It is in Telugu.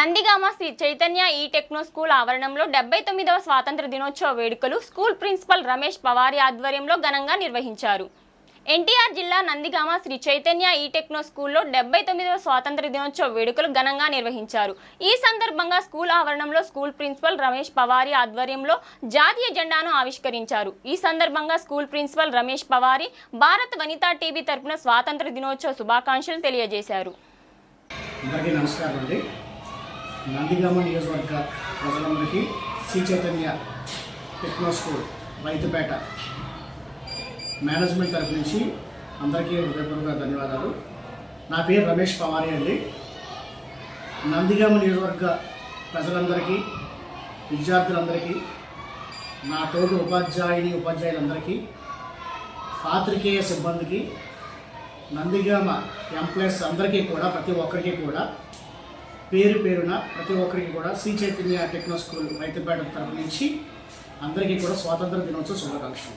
నందిగామ శ్రీ చైతన్య ఈ టెక్నో స్కూల్ ఆవరణంలో 79వ స్వాతంత్ర దినోత్సవ వేడుకలు స్కూల్ ప్రిన్సిపల్ రమేష్ పవారి ఆధ్వర్యంలో ఘనంగా నిర్వహించారు. ఎన్టీఆర్ జిల్లా నందిగామ శ్రీ చైతన్య ఈ టెక్నో స్కూల్లో 79వ స్వాతంత్ర దినోత్సవ వేడుకలు ఘనంగా నిర్వహించారు. ఈ సందర్భంగా స్కూల్ ఆవరణంలో స్కూల్ ప్రిన్సిపల్ రమేష్ పవారి ఆధ్వర్యంలో జాతీయ జెండాను ఆవిష్కరించారు. ఈ సందర్భంగా school principal Ramesh Pavari Bharat Vanitha TV తరపున స్వాతంత్ర దినోత్సవ శుభాకాంక్షలు తెలియజేశారు. నందిగామ నియోజకవర్గ ప్రజలందరికీ Sri Chaitanya techno school Raithupeta management తరపు నుంచి అందరికీ హృదయపూర్వక ధన్యవాదాలు. నా పేరు రమేష్ పవారి అండి. నందిగామ నియోజకవర్గ ప్రజలందరికీ, విద్యార్థులందరికీ, నా తోటి ఉపాధ్యాయులందరికీ, పాత్రికేయ సిబ్బందికి, నందిగామ ఎంప్లాయీస్ అందరికీ కూడా, ప్రతి ఒక్కరికి కూడా పేరు పేరున ప్రతి ఒక్కరికి కూడా శ్రీ చైతన్య టెక్నో స్కూల్ రైతుపేట తరపు నుంచి అందరికీ కూడా స్వాతంత్ర దినోత్సవ శుభాకాంక్షలు.